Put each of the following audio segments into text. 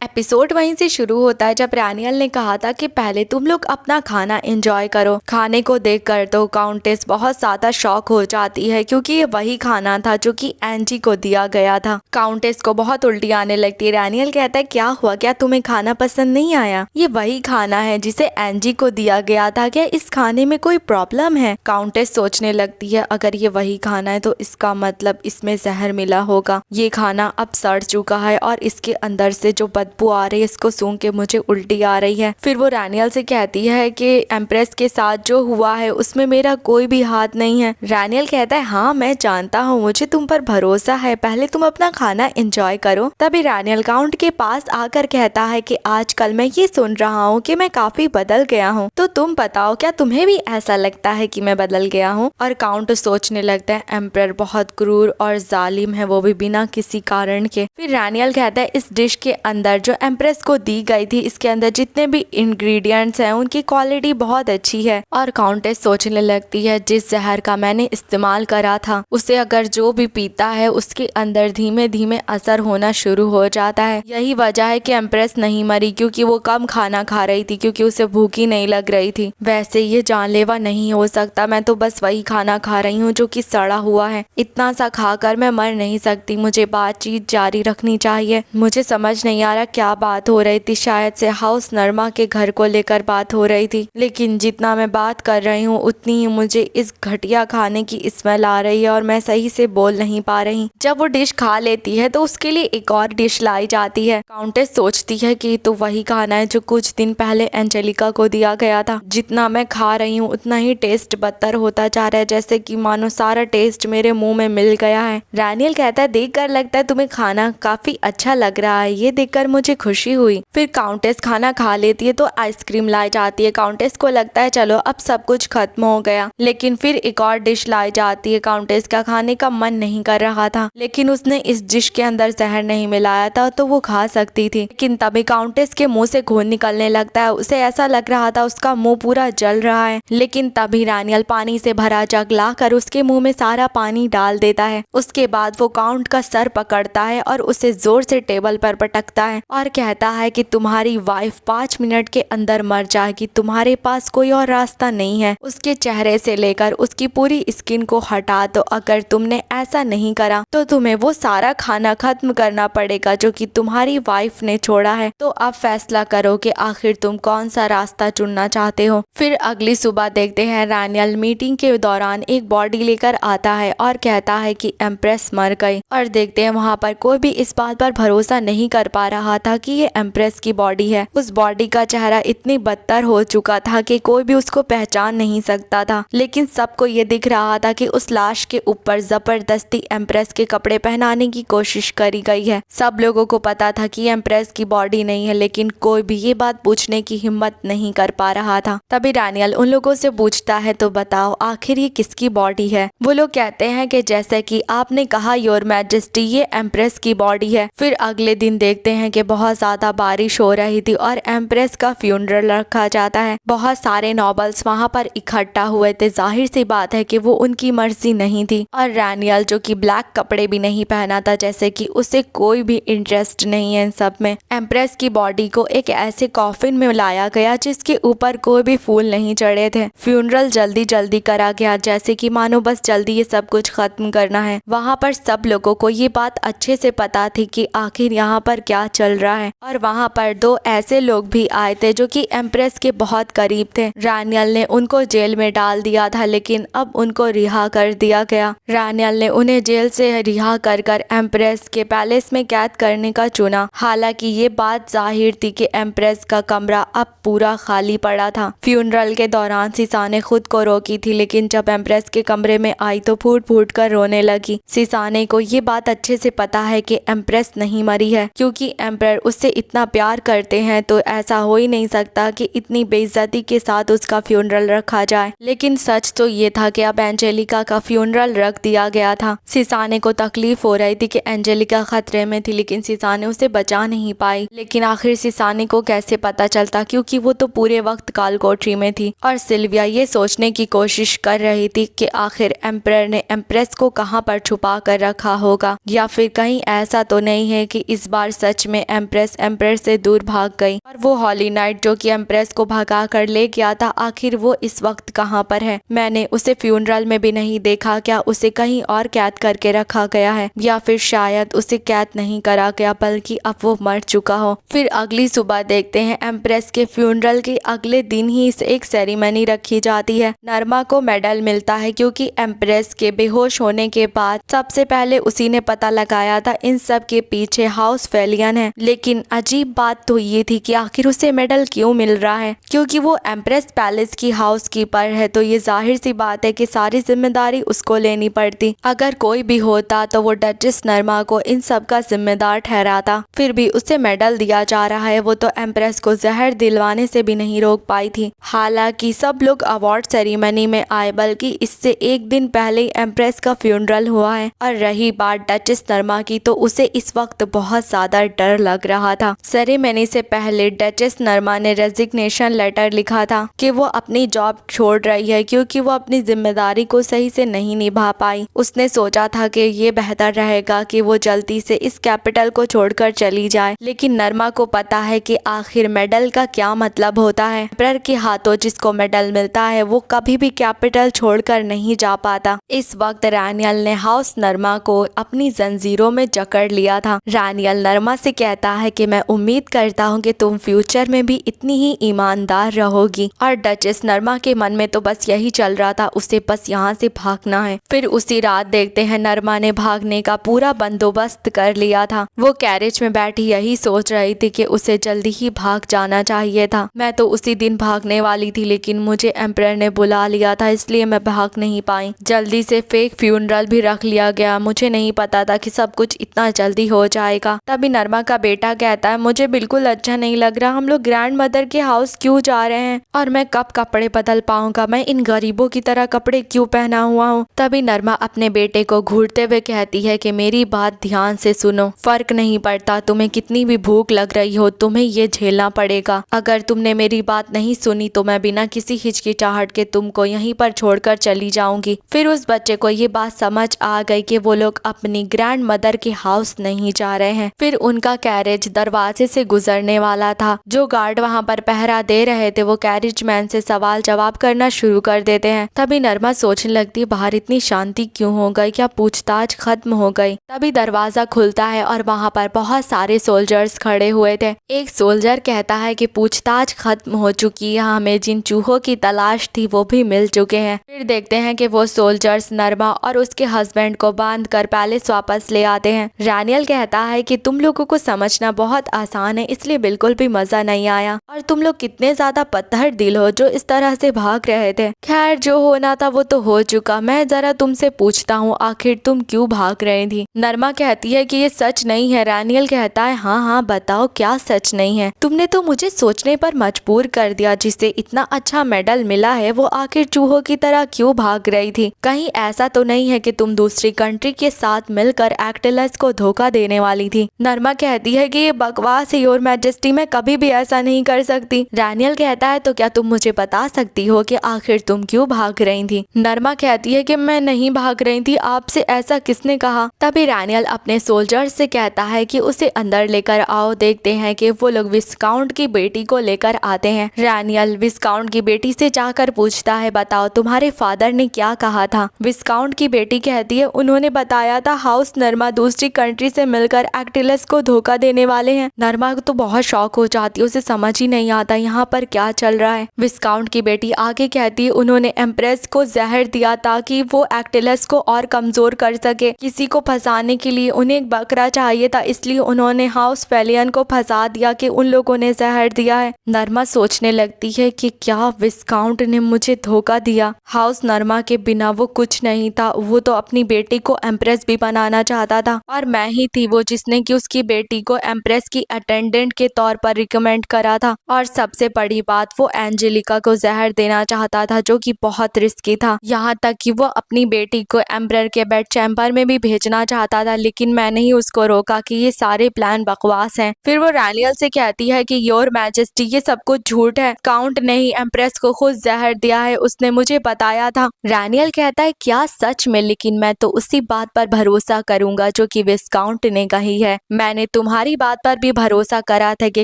Episode वहीं से शुरू होता है जब रैनियल ने कहा था कि पहले तुम लोग अपना खाना एंजॉय करो। खाने को देखकर तो काउंटेस बहुत ज्यादा शॉक हो जाती है क्योंकि ये वही खाना था जो कि एंजी को दिया गया था। काउंटेस को बहुत उल्टी आने लगती है। रैनियल कहता है क्या हुआ, क्या तुम्हें खाना पसंद नहीं आया? ये वही खाना है जिसे एंजी को दिया गया था, क्या इस खाने में कोई प्रॉब्लम है? काउंटेस सोचने लगती है अगर ये वही खाना है तो इसका मतलब इसमें जहर मिला होगा। ये खाना अब सड़ चुका है और इसके अंदर से जो बदबू आ रही है इसको सूंघ के मुझे उल्टी आ रही है। फिर वो रैनियल से कहती है कि एम्प्रेस के साथ जो हुआ है उसमें मेरा कोई भी हाथ नहीं है। रैनियल कहता है हाँ मैं जानता हूँ, मुझे तुम पर भरोसा है, पहले तुम अपना खाना एंजॉय करो। तभी रैनियल काउंट के पास आकर कहता है कि आजकल मैं ये सुन रहा हूँ कि मैं काफी बदल गया हूँ, तो तुम बताओ क्या तुम्हें भी ऐसा लगता है कि मैं बदल गया हूँ? और काउंट सोचने लगता है एम्पर बहुत क्रूर और जालिम है, वो भी बिना किसी कारण के। फिर रैनियल कहता है इस डिश के अंदर जो एम्प्रेस को दी गई थी इसके अंदर जितने भी इंग्रेडिएंट्स हैं उनकी क्वालिटी बहुत अच्छी है। और काउंटेस सोचने लगती है जिस जहर का मैंने इस्तेमाल करा था उसे अगर जो भी पीता है उसके अंदर धीमे धीमे असर होना शुरू हो जाता है। यही वजह है कि एम्प्रेस नहीं मरी, क्योंकि वो कम खाना खा रही थी, क्योंकि उसे भूखी नहीं लग रही थी। वैसे ये जानलेवा नहीं हो सकता, मैं तो बस वही खाना खा रही हूँ जो कि सड़ा हुआ है। इतना सा खाकर मैं मर नहीं सकती, मुझे बातचीत जारी रखनी चाहिए। मुझे समझ नहीं आ रहा क्या बात हो रही थी, शायद से हाउस नर्मा के घर को लेकर बात हो रही थी, लेकिन जितना मैं बात कर रही हूँ उतनी ही मुझे इस घटिया खाने की स्मेल आ रही है और मैं सही से बोल नहीं पा रही। जब वो डिश खा लेती है तो उसके लिए एक और डिश लाई जाती है। काउंटेस सोचती है कि तो वही खाना है जो कुछ दिन पहले एंजेलिका को दिया गया था। जितना मैं खा रही हूँ उतना ही टेस्ट बदतर होता जा रहा है, जैसे कि मानो सारा टेस्ट मेरे मुंह में मिल गया है। रैनियल कहता है देखकर लगता है तुम्हें खाना काफी अच्छा लग रहा है, ये देखकर मुझे खुशी हुई। फिर काउंटेस खाना खा लेती है तो आइसक्रीम लाई जाती है। काउंटेस को लगता है चलो अब सब कुछ खत्म हो गया, लेकिन फिर एक और डिश लाई जाती है। काउंटेस का खाने का मन नहीं कर रहा था, लेकिन उसने इस डिश के अंदर जहर नहीं मिलाया था तो वो खा सकती थी। लेकिन तभी काउंटेस के मुंह से खून निकलने लगता है, उसे ऐसा लग रहा था उसका मुंह पूरा जल रहा है। लेकिन तभी रैनियल पानी से भरा जग लाकर उसके मुंह में सारा पानी डाल देता है। उसके बाद वो काउंट का सर पकड़ता है और उसे जोर से टेबल पर पटकता है और कहता है कि तुम्हारी वाइफ 5 मिनट के अंदर मर जाएगी, तुम्हारे पास कोई और रास्ता नहीं है। उसके चेहरे से लेकर उसकी पूरी स्किन को हटा दो, अगर तुमने ऐसा नहीं करा तो तुम्हें वो सारा खाना खत्म करना पड़ेगा जो कि तुम्हारी वाइफ ने छोड़ा है। तो अब फैसला करो कि आखिर तुम कौन सा रास्ता चुनना चाहते हो। फिर अगली सुबह देखते हैं रैनियल मीटिंग के दौरान एक बॉडी लेकर आता है और कहता है कि एम्प्रेस मर गई। और देखते हैं वहाँ पर कोई भी इस बात पर भरोसा नहीं कर पा रहा था कि ये एम्प्रेस की बॉडी है। उस बॉडी का चेहरा इतनी बदतर हो चुका था कि कोई भी उसको पहचान नहीं सकता था, लेकिन सबको ये दिख रहा था कि उस लाश के ऊपर जबरदस्ती एम्प्रेस के कपड़े पहनाने की कोशिश करी गई है। सब लोगों को पता था कि एम्प्रेस की बॉडी नहीं है, लेकिन कोई भी ये बात पूछने की हिम्मत नहीं कर पा रहा था। तभी रैनियल उन लोगों से पूछता है तो बताओ आखिर ये किसकी बॉडी है? वो लोग कहते हैं कि जैसे कि आपने कहा योर मैजेस्टी, ये एम्प्रेस की बॉडी है। फिर अगले दिन देखते हैं कि बहुत ज्यादा बारिश हो रही थी और एम्प्रेस का फ्यूनरल रखा जाता है। बहुत सारे नॉबल्स वहाँ पर इकट्ठा हुए थे, जाहिर सी बात है कि वो उनकी मर्जी नहीं थी। और रैनियल जो कि ब्लैक कपड़े भी नहीं पहना था, जैसे कि उसे कोई भी इंटरेस्ट नहीं है इन सब में। एम्प्रेस की बॉडी को एक ऐसे कॉफिन में लाया गया जिसके ऊपर कोई भी फूल नहीं चढ़े थे। फ्यूनरल जल्दी जल्दी करा गया, जैसे कि मानो बस जल्दी ये सब कुछ खत्म करना है। वहाँ पर सब लोगों को ये बात अच्छे से पता थी कि आखिर यहाँ पर क्या चल रहा है। और वहाँ पर दो ऐसे लोग भी आए थे जो कि एम्प्रेस के बहुत करीब थे। रैनियल ने उनको जेल में डाल दिया था, लेकिन अब उनको रिहा कर दिया गया। रैनियल ने उन्हें जेल से रिहा कर एम्प्रेस के पैलेस में कैद करने का चुना। हालांकि ये बात जाहिर थी कि एम्प्रेस का कमरा अब पूरा खाली पड़ा था। फ्यूनरल के दौरान सीसा ने खुद को रोकी थी, लेकिन जब एम्प्रेस के कमरे में आई तो फूट फूट कर रोने लगी। सीसाने को ये बात अच्छे से पता है कि एम्प्रेस नहीं मरी है, क्योंकि एम्पर उससे इतना प्यार करते हैं तो ऐसा हो ही नहीं सकता कि इतनी बेइज्जती के साथ उसका फ्यूनरल रखा जाए। लेकिन सच तो ये था कि अब एंजेलिका का फ्यूनरल रख दिया गया था। सीसाने को तकलीफ हो रही थी कि एंजेलिका खतरे में थी, लेकिन सीसाने उसे बचा नहीं पाई। लेकिन आखिर सीसाने को कैसे पता चलता, क्योंकि वो तो पूरे वक्त कालकोठरी में थी। और सिल्विया ये सोचने की कोशिश कर रही थी कि आखिर एम्पर ने एम्प्रेस को कहाँ पर छुपा कर रखा होगा, या फिर कहीं ऐसा तो नहीं है कि इस बार सच में एम्प्रेस से दूर भाग गई और वो हॉली नाइट जो कि एम्प्रेस को भगा कर ले गया था, आखिर वो इस वक्त कहाँ पर है? मैंने उसे फ्यूनरल में भी नहीं देखा। क्या उसे कहीं और कैद करके रखा गया है, या फिर शायद उसे कैद नहीं करा गया बल्कि अब वो मर चुका हो। फिर अगली सुबह देखते हैं एम्प्रेस के फ्यूनरल के अगले दिन ही एक सेरेमनी रखी जाती है। नरमा को मेडल मिलता है क्योंकि एम्प्रेस के बेहोश होने के बाद सबसे पहले उसी ने पता लगाया था इन सब के पीछे हाउस फेलियन है। लेकिन अजीब बात तो ये थी कि आखिर उसे मेडल क्यों मिल रहा है? क्योंकि वो एम्प्रेस पैलेस की हाउस कीपर है, तो ये जाहिर सी बात है कि सारी जिम्मेदारी उसको लेनी पड़ती। अगर कोई भी होता तो वो डचेस नरमा को इन सब का जिम्मेदार ठहराता। फिर भी उसे मेडल दिया जा रहा है। वो तो एम्प्रेस को जहर दिलवाने से भी नहीं रोक पाई थी। हालांकि सब लोग अवार्ड सेरेमनी में आए, बल्कि इससे एक दिन पहले ही एम्प्रेस का फ्यूनरल हुआ है। और रही बात डचेस नरमा की, तो उसे इस वक्त बहुत ज्यादा डर लग रहा था। सेरेमनी से पहले डचेस नरमा ने रेजिग्नेशन लेटर लिखा था कि वो अपनी जॉब छोड़ रही है क्योंकि वो अपनी जिम्मेदारी को सही से नहीं निभा पाई। उसने सोचा था कि ये बेहतर रहेगा कि वो जल्दी से इस कैपिटल को छोड़कर चली जाए। लेकिन नरमा को पता है कि आखिर मेडल का क्या मतलब होता है। एम्परर के हाथों जिसको मेडल मिलता है वो कभी भी कैपिटल छोड़कर नहीं जा पाता। इस वक्त रानियल ने हाउस नरमा को अपनी जंजीरों में जकड़ लिया था। रानियल नरमा से कहता है कि मैं उम्मीद करता हूँ कि तुम फ्यूचर में भी इतनी ही ईमानदार रहोगी। और डचेस नरमा के मन में तो बस यही चल रहा था, उसे बस यहाँ से भागना है। फिर उसी रात देखते हैं नरमा ने भागने का पूरा बंदोबस्त कर लिया था। वो कैरेज में बैठी यही सोच रही थी कि उसे जल्दी ही भाग जाना चाहिए था। मैं तो उसी दिन भागने वाली थी, लेकिन मुझे एम्परर ने बुला लिया था, इसलिए मैं भाग नहीं पाई। जल्दी से फेक फ्यूनरल भी रख लिया गया। मुझे नहीं पता था कि सब कुछ इतना जल्दी हो जाएगा। तभी नरमा का बेटा कहता है, मुझे बिल्कुल अच्छा नहीं लग रहा। हम लोग ग्रैंड मदर के हाउस क्यों जा रहे हैं और मैं कब कपड़े बदल पाऊंगा? मैं इन गरीबों की तरह कपड़े क्यों पहना हुआ हूँ? तभी नरमा अपने बेटे को घूरते हुए कहती है कि मेरी बात ध्यान से सुनो। फर्क नहीं पड़ता तुम्हें कितनी भी भूख लग रही हो, तुम्हें ये झेलना पड़ेगा। अगर तुमने मेरी बात नहीं सुनी तो मैं बिना किसी हिचकिचाहट के तुमको यहीं पर छोड़कर चली जाऊंगी। फिर उस बच्चे को ये बात समझ आ गई कि वो लोग अपनी ग्रैंड मदर के हाउस नहीं जा रहे हैं। फिर उनका कैरेज दरवाजे से गुजरने वाला था। जो गार्ड वहाँ पर पहरा दे रहे थे वो कैरेज मैन से सवाल जवाब करना शुरू कर देते हैं। तभी नरमा सोचने लगती, बाहर इतनी शांति क्यों हो गई? क्या पूछताछ खत्म हो गई? तभी दरवाजा खुलता है और वहाँ पर बहुत सारे सोल्जर्स खड़े हुए थे। एक सोल्जर कहता है कि पूछताछ खत्म हो चुकी है, हमें जिन चूहों की तलाश थी वो भी मिल चुके हैं। फिर देखते हैं कि वो सोल्जर्स नरमा और उसके हस्बैंड को बांध कर पैलेस वापस ले आते हैं। रानियल कहता है कि तुम लोगों को समझना बहुत आसान है, इसलिए बिल्कुल भी मजा नहीं आया और तुम लोग कितने ज्यादा पत्थर दिल हो जो इस तरह से भाग रहे थे। खैर जो होना था वो तो हो चुका। मैं जरा तुमसे पूछता हूँ, आखिर तुम क्यों भाग रही थी? नरमा कहती है कि ये सच नहीं है। रानियल कहता है, हाँ हाँ बताओ क्या सच नहीं है? तुमने तो मुझे सोचने पर मजबूर कर दिया। जिसे इतना अच्छा मेडल मिला है वो आखिर चूहों की तरह क्यों भाग रही थी? कहीं ऐसा तो नहीं है कि तुम दूसरी कंट्री के साथ मिलकर एक्टेलस को धोखा देने वाली थी? नरमा कहती है कि ये बकवास है योर मैजेस्टी, मैं कभी भी ऐसा नहीं कर सकती। रानियल कहता है, तो क्या तुम मुझे बता सकती हो कि आखिर तुम क्यों भाग रही थी? नरमा कहती है कि मैं नहीं भाग रही थी, आपसे ऐसा किसने कहा? तभी रानियल अपने सोल्जर से कहता है कि उसे अंदर लेकर आओ। देखते हैं कि वो लोग विस्काउंट की बेटी को लेकर आते हैं। रानियल विस्काउंट की बेटी से जाकर पूछता है, बताओ तुम्हारे फादर ने क्या कहा था? विस्काउंट की बेटी कहती है, उन्होंने बताया था हाउस नरमा दूसरी कंट्री से मिलकर एक्टिलस को धोखा देने वाले हैं। नरमा को तो बहुत शौक हो जाती है, उसे समझ ही नहीं आता यहाँ पर क्या चल रहा है। विस्काउंट की बेटी आगे कहती है, उन्होंने एम्प्रेस को जहर दिया ताकि वो एक्टिलस को और कमजोर कर सके। किसी को फंसाने के लिए उन्हें एक बकरा चाहिए था, इसलिए उन्होंने हाउस फेलियन को फंसा दिया कि उन लोगों ने जहर दिया है। नरमा सोचने लगती है कि क्या विस्काउंट ने मुझे धोखा दिया? हाउस नरमा के बिना वो कुछ नहीं था। वो तो अपनी बेटी को एम्प्रेस भी बनाना चाहता था और मैं ही थी वो जिसने कि उसकी बेटी को एम्प्रेस की अटेंडेंट के तौर पर रिकमेंड करा था। और सबसे बड़ी बात, वो एंजेलिका को जहर देना चाहता था जो कि बहुत रिस्की था। यहाँ तक कि वो अपनी बेटी को एम्परर के बेड चैम्बर में भी भेजना चाहता था, लेकिन मैंने ही उसको रोका कि ये सारे प्लान बकवास हैं। फिर वो रानियल से कहती है कि योर मैजेस्टी ये सब कुछ झूठ है। काउंट ने ही एम्प्रेस को खुद जहर दिया है, उसने मुझे बताया था। रानियल कहता है, क्या सच में? लेकिन मैं तो उसी बात पर भरोसा करूंगा जो कि विस्काउंट ने कही है। मैंने तुम्हारे तुम्हारी बात पर भी भरोसा करा था कि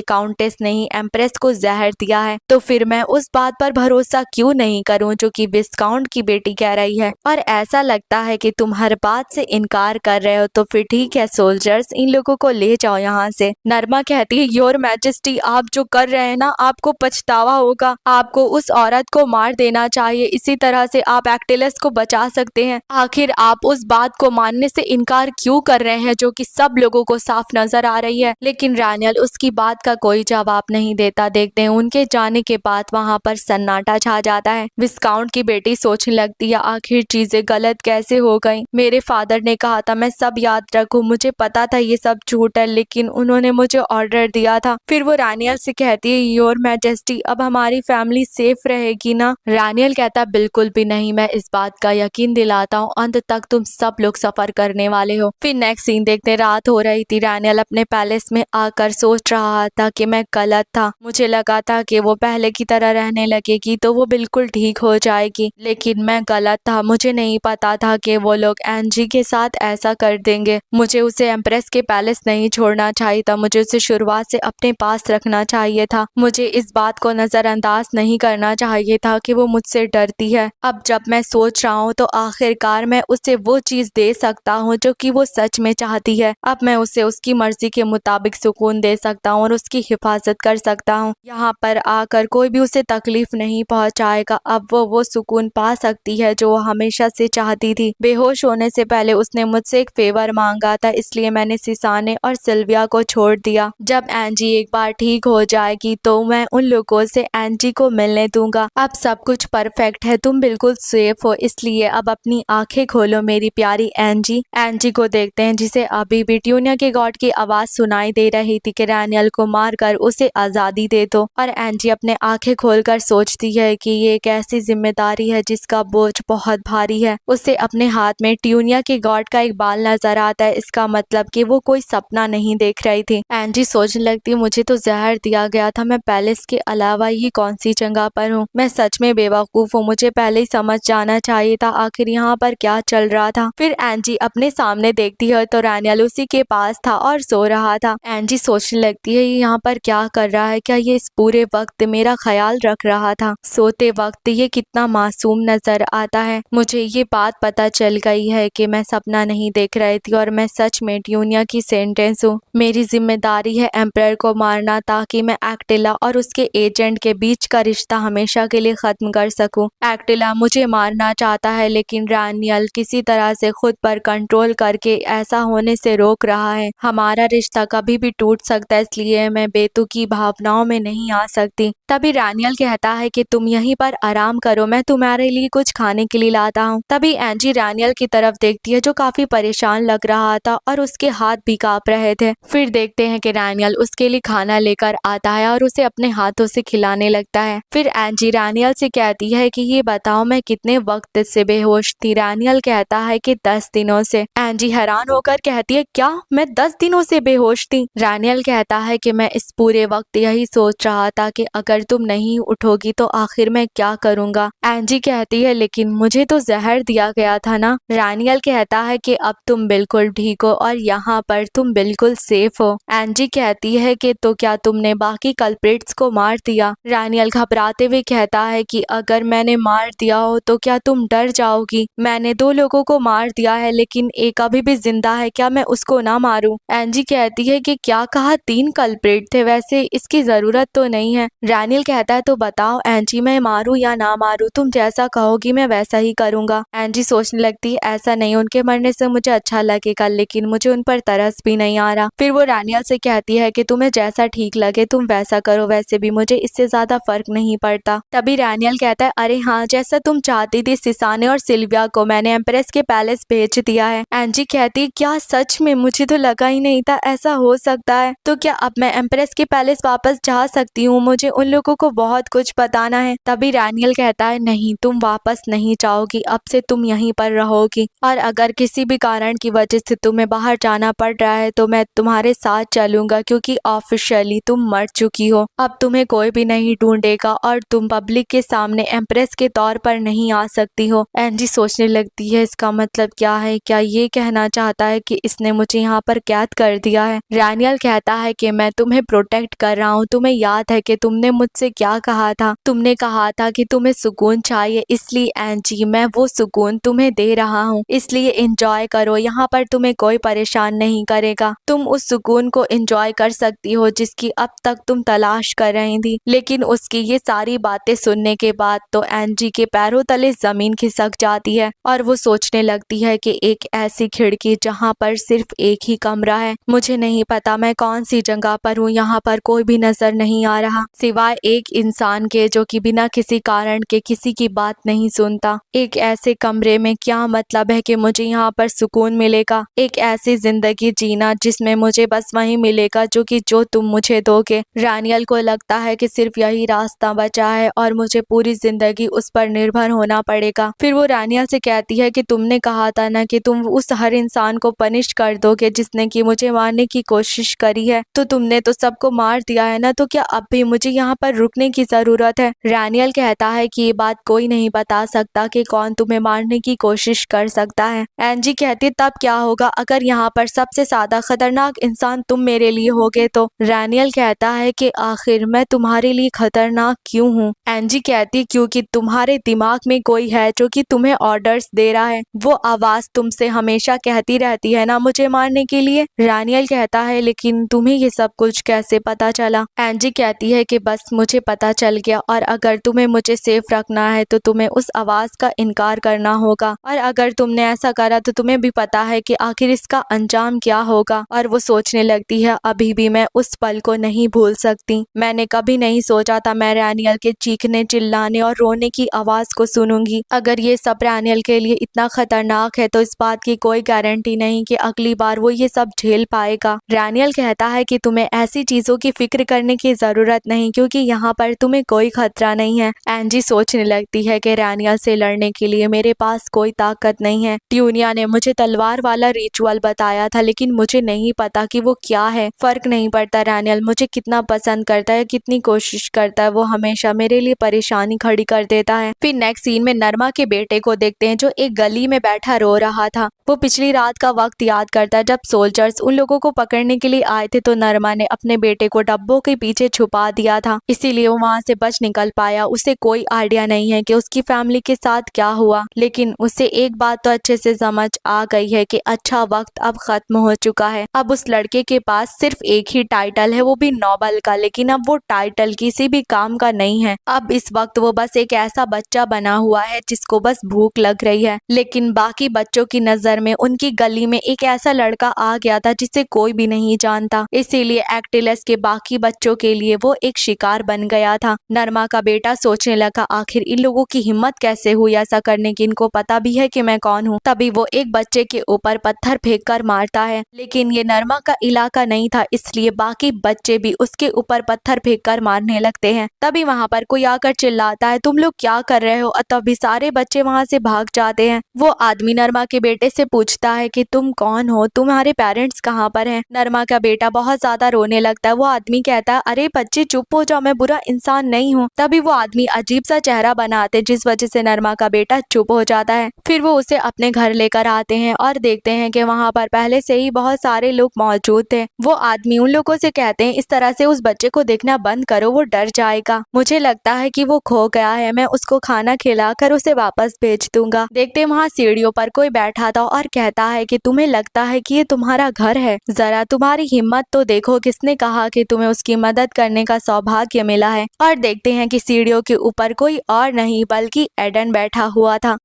काउंटेस ने ही एम्प्रेस को जहर दिया है, तो फिर मैं उस बात पर भरोसा क्यों नहीं करूं जो कि विस्काउंट की बेटी कह रही है। और ऐसा लगता है कि तुम हर बात से इनकार कर रहे हो, तो फिर ठीक है सोल्जर्स, इन लोगों को ले जाओ यहाँ से। नरमा कहती है योर मैजेस्टी, आप जो कर रहे हैं ना, आपको पछतावा होगा। आपको उस औरत को मार देना चाहिए, इसी तरह से आप एक्टिलस को बचा सकते हैं। आखिर आप उस बात को मानने से इनकार क्यों कर रहे हैं जो कि सब लोगों को साफ नजर आ रही है। लेकिन रानियल उसकी बात का कोई जवाब नहीं देता। देखते हैं उनके जाने के बाद वहाँ पर सन्नाटा छा जाता है। विस्काउंट की बेटी सोचने लगती है आखिर चीजें गलत कैसे हो गई। मेरे फादर ने कहा था मैं सब याद रखूं, मुझे पता था ये सब झूठ है, लेकिन उन्होंने मुझे ऑर्डर दिया था। फिर वो रानियल से कहती है योर मैजेस्टी, अब हमारी फैमिली सेफ रहेगी ना। रानियल कहता बिल्कुल भी नहीं, मैं इस बात का यकीन दिलाता हूँ, अंत तक तुम सब लोग सफर करने वाले हो। फिर नेक्स्ट सीन देखते रात हो रही थी। रानियल अपने पैलेस में आकर सोच रहा था कि मैं गलत था, मुझे लगा था कि वो पहले की तरह रहने लगेगी तो वो बिल्कुल ठीक हो जाएगी, लेकिन मैं गलत था। मुझे नहीं पता था कि वो लोग एंजी के साथ ऐसा कर देंगे। मुझे उसे एम्प्रेस के पैलेस नहीं छोड़ना चाहिए था, मुझे उसे शुरुआत से अपने पास रखना चाहिए था। मुझे इस बात को नजरअंदाज नहीं करना चाहिए था कि वो मुझसे डरती है। अब जब मैं सोच रहा हूँ तो आखिरकार मैं उसे वो चीज दे सकता हूँ जो कि वो सच में चाहती है। अब मैं उसे उसकी मर्जी के मुताबिक सुकून दे सकता हूँ और उसकी हिफाजत कर सकता हूँ। यहाँ पर आकर कोई भी उसे तकलीफ नहीं पहुँचाएगा। अब वो सुकून पा सकती है जो वो हमेशा से चाहती थी। बेहोश होने से पहले उसने मुझसे एक फेवर मांगा था, इसलिए मैंने सिसाने और सिल्विया को छोड़ दिया। जब एंजी एक बार ठीक हो जाएगी तो मैं उन लोगों से एंजी को मिलने दूंगा। अब सब कुछ परफेक्ट है, तुम बिल्कुल सेफ हो, इसलिए अब अपनी आंखें खोलो मेरी प्यारी एंजी। एंजी को देखते हैं जिसे अभी भी ट्यूनिया के गॉड की आवाज सुनाई दे रही थी कि रैनियल को मारकर उसे आजादी दे दो। और एंजी अपने आंखें खोलकर सोचती है कि ये एक ऐसी जिम्मेदारी है जिसका बोझ बहुत भारी है। उसे अपने हाथ में ट्यूनिया के गॉड का एक बाल नजर आता है, इसका मतलब कि वो कोई सपना नहीं देख रही थी। एंजी सोचने लगती है मुझे तो जहर दिया गया था, मैं पैलेस के अलावा ही कौन सी जगह पर हूँ। मैं सच में बेवकूफ हूँ, मुझे पहले ही समझ जाना चाहिए था आखिर यहाँ पर क्या चल रहा था। फिर एंजी अपने सामने देखती है तो रैनियल उसी के पास था और सो रहा था। एंजी सोचने लगती है ये यहाँ पर क्या कर रहा है, क्या ये इस पूरे वक्त मेरा ख्याल रख रहा था। सोते वक्त ये कितना मासूम नजर आता है। मुझे ये बात पता चल गई है कि मैं सपना नहीं देख रही थी और मैं सच में ट्यूनिया की सेंटेंस हूँ। मेरी जिम्मेदारी है एम्पायर को मारना ताकि मैं एक्टिला और उसके एजेंट के बीच का रिश्ता हमेशा के लिए खत्म कर सकूं। एक्टिला मुझे मारना चाहता है लेकिन रैनियल किसी तरह से खुद पर कंट्रोल करके ऐसा होने से रोक रहा है। हमारा रिश्ता कभी भी टूट सकता है, इसलिए मैं बेतुकी भावनाओं में नहीं आ सकती। तभी रैनियल कहता है कि तुम यहीं पर आराम करो, मैं तुम्हारे लिए कुछ खाने के लिए लाता हूँ। तभी एंजी रैनियल की तरफ देखती है जो काफी परेशान लग रहा था और उसके हाथ भी कांप रहे थे। फिर देखते हैं कि रैनियल उसके लिए खाना लेकर आता है और उसे अपने हाथों से खिलाने लगता है। फिर एंजी रैनियल से कहती है कि ये बताओ मैं कितने वक्त से बेहोश थी। रैनियल कहता है कि 10 दिनों से। एंजी हैरान होकर कहती है क्या मैं 10 दिनों से बेहोश थी। रैनियल कहता है कि मैं इस पूरे वक्त यही सोच रहा था कि अगर तुम नहीं उठोगी तो आखिर मैं क्या करूंगा। एंजी कहती है लेकिन मुझे तो जहर दिया गया था ना। रैनियल कहता है कि अब तुम बिल्कुल ठीक हो और यहाँ पर तुम बिल्कुल सेफ हो। एंजी कहती है कि तो क्या तुमने बाकी कल्प्रिट्स को मार दिया। रैनियल घबराते हुए कहता है कि अगर मैंने मार दिया हो तो क्या तुम डर जाओगी। मैंने 2 लोगों को मार दिया है लेकिन एक अभी भी जिंदा है, क्या मैं उसको ना मारूं। एंजी कहती है कि क्या कहा 3 कल्प्रिट थे, वैसे इसकी जरूरत तो नहीं है। रैनियल कहता है तो बताओ एंजी मैं मारूं या ना मारूं, तुम जैसा कहोगी मैं वैसा ही करूंगा। एंजी सोचने लगती है ऐसा नहीं, उनके मरने से मुझे अच्छा लगेगा लेकिन मुझे उन पर तरस भी नहीं आ रहा। फिर वो रैनियल से कहती है कि तुम्हें जैसा ठीक लगे तुम वैसा करो, वैसे भी मुझे इससे ज्यादा फर्क नहीं पड़ता। तभी रैनियल कहता है अरे हाँ जैसा तुम चाहती थी, सिसाने और सिल्विया को मैंने एम्प्रेस के पैलेस भेज दिया है। एंजी कहती है क्या सच में, मुझे तो लगा ही नहीं था ऐसा हो सकता है। तो क्या अब मैं एम्प्रेस के पैलेस वापस जा सकती हूँ, मुझे उन लोगों को बहुत कुछ बताना है। तभी रैनियल कहता है नहीं तुम वापस नहीं जाओगी, अब से तुम यहीं पर रहोगी और अगर किसी भी कारण की वजह से तुम्हें बाहर जाना पड़ रहा है तो मैं तुम्हारे साथ चलूंगा क्योंकि ऑफिशियली तुम मर चुकी हो। अब तुम्हें कोई भी नहीं ढूंढेगा और तुम पब्लिक के सामने एम्प्रेस के तौर पर नहीं आ सकती हो। एंजी सोचने लगती है इसका मतलब क्या है, क्या ये कहना चाहता है कि इसने मुझे यहाँ पर कैद कर दिया दिया है। रैनियल कहता है कि मैं तुम्हें प्रोटेक्ट कर रहा हूँ, तुम्हें याद है कि तुमने मुझसे क्या कहा था, तुमने कहा था कि तुम्हें सुकून चाहिए, इसलिए एंजी मैं वो सुकून तुम्हें दे रहा हूँ, इसलिए एंजॉय करो, यहाँ पर तुम्हें कोई परेशान नहीं करेगा, तुम उस सुकून को एंजॉय कर सकती हो जिसकी अब तक तुम तलाश कर रही थी। लेकिन उसकी ये सारी बातें सुनने के बाद तो एंजी के पैरों तले जमीन खिसक जाती है और वो सोचने लगती है कि एक ऐसी खिड़की जहाँ पर सिर्फ एक ही कमरा है, मुझे नहीं पता मैं कौन सी जगह पर हूँ, यहाँ पर कोई भी नजर नहीं आ रहा सिवाय एक इंसान के जो कि बिना किसी कारण के किसी की बात नहीं सुनता। एक ऐसे कमरे में क्या मतलब है कि मुझे यहाँ पर सुकून मिलेगा, एक ऐसी जिंदगी जीना जिसमें मुझे बस वही मिलेगा जो तुम मुझे दोगे। रैनियल को लगता है कि सिर्फ यही रास्ता बचा है और मुझे पूरी जिंदगी उस पर निर्भर होना पड़ेगा। फिर वो रैनियल से कहती है कि तुमने कहा था ना कि तुम उस हर इंसान को पनिश कर दोगे जिसने कि मुझे मारने की कोशिश करी है, तो तुमने तो सबको मार दिया है ना, तो क्या अब भी मुझे यहाँ पर रुकने की जरूरत है। रैनियल कहता है कि ये बात कोई नहीं बता सकता कि कौन तुम्हें मारने की कोशिश कर सकता है। एंजी कहती है तब क्या होगा अगर यहाँ पर सबसे ज्यादा खतरनाक इंसान तुम मेरे लिए होगे तो। रैनियल कहता है कि आखिर मैं तुम्हारे लिए खतरनाक क्यों हूँ। एंजी कहती क्योंकि तुम्हारे दिमाग में कोई है जो कि तुम्हें ऑर्डर्स दे रहा है, वो आवाज तुमसे हमेशा कहती रहती है ना मुझे मारने के लिए। रैनियल कहता है लेकिन तुम्हें ये सब कुछ कैसे पता चला। एंजी कहती है कि बस मुझे पता चल गया और अगर तुम्हें मुझे सेफ रखना है तो तुम्हें उस आवाज का इनकार करना होगा और अगर तुमने ऐसा करा तो तुम्हें भी पता है कि आखिर इसका अंजाम क्या होगा। और वो सोचने लगती है अभी भी मैं उस पल को नहीं भूल सकती, मैंने कभी नहीं सोचा था मैं रैनियल के चीखने चिल्लाने और रोने की आवाज को सुनूंगी। अगर ये सब रैनियल के लिए इतना खतरनाक है तो इस बात की कोई गारंटी नहीं कि अगली बार वो ये सब झेल पाएगा। रैनियल कहता है कि तुम्हें ऐसी चीजों की फिक्र करने की जरूरत नहीं क्योंकि यहाँ पर तुम्हें कोई खतरा नहीं है। एंजी सोचने लगती है कि रैनियल से लड़ने के लिए मेरे पास कोई ताकत नहीं है। ट्यूनिया ने मुझे तलवार वाला रिचुअल बताया था लेकिन मुझे नहीं पता कि वो क्या है। फर्क नहीं पड़ता रैनियल मुझे कितना पसंद करता है, कितनी कोशिश करता है, वो हमेशा मेरे लिए परेशानी खड़ी कर देता है। फिर नेक्स्ट सीन में नरमा के बेटे को देखते हैं जो एक गली में बैठा रो रहा था। वो पिछली रात का वक्त याद करता है जब सोल्जर्स उन लोगों को पकड़ने के लिए आए थे तो नरमा ने अपने बेटे को डब्बों के पीछे छुपा दिया था, इसीलिए वो वहां से बच निकल पाया। उसे कोई आइडिया नहीं है कि उसकी फैमिली के साथ क्या हुआ, लेकिन उसे एक बात तो अच्छे से समझ आ गई है कि अच्छा वक्त अब खत्म हो चुका है। अब उस लड़के के पास सिर्फ एक ही टाइटल है, वो भी नोबल का, लेकिन अब वो टाइटल किसी भी काम का नहीं है। अब इस वक्त वो बस एक ऐसा बच्चा बना हुआ है जिसको बस भूख लग रही है। लेकिन बाकी बच्चों की नजर में उनकी गली में एक ऐसा लड़का आ गया था जिसे कोई भी नहीं जानता, इसीलिए एक्टिलस के बाकी बच्चों के लिए वो एक शिकार बन गया था। नरमा का बेटा सोचने लगा आखिर इन लोगों की हिम्मत कैसे हुई ऐसा करने की, इनको पता भी है कि मैं कौन हूँ। तभी वो एक बच्चे के ऊपर पत्थर फेंक कर मारता है, लेकिन ये नरमा का इलाका नहीं था इसलिए बाकी बच्चे भी उसके ऊपर पत्थर फेंक कर मारने लगते हैं। तभी वहाँ पर कोई आकर चिल्लाता है तुम लोग क्या कर रहे हो, और तभी सारे बच्चे वहाँ से भाग जाते हैं। वो आदमी नरमा के बेटे से पूछता है कि तुम कौन हो, तुम्हारे पेरेंट्स कहाँ पर हैं। नरमा का बेटा बहुत ज्यादा रोने लगता है। वो आदमी कहता है अरे बच्चे चुप हो जाओ, मैं बुरा इंसान नहीं हूँ। तभी वो आदमी अजीब सा चेहरा बनाते जिस वजह से नरमा का बेटा चुप हो जाता है। फिर वो उसे अपने घर लेकर आते हैं और देखते हैं कि वहाँ पर पहले से ही बहुत सारे लोग मौजूद थे। वो आदमी उन लोगों से कहते हैं इस तरह से उस बच्चे को देखना बंद करो, वो डर जाएगा। मुझे लगता है कि वो खो गया है, मैं उसको खाना खिलाकर उसे वापस भेज दूंगा। देखते वहाँ सीढ़ियों पर कोई बैठा था और कहता है कि तुम्हें लगता है कि ये तुम्हारा घर है, जरा तुम्हारी हिम्मत तो देखो, किसने कहा कि तुम्हें उसकी मदद करने का सौभाग्य मिला है। और देखते हैं कि सीढ़ियों के ऊपर कोई और नहीं बल्कि एडन बैठा हुआ था।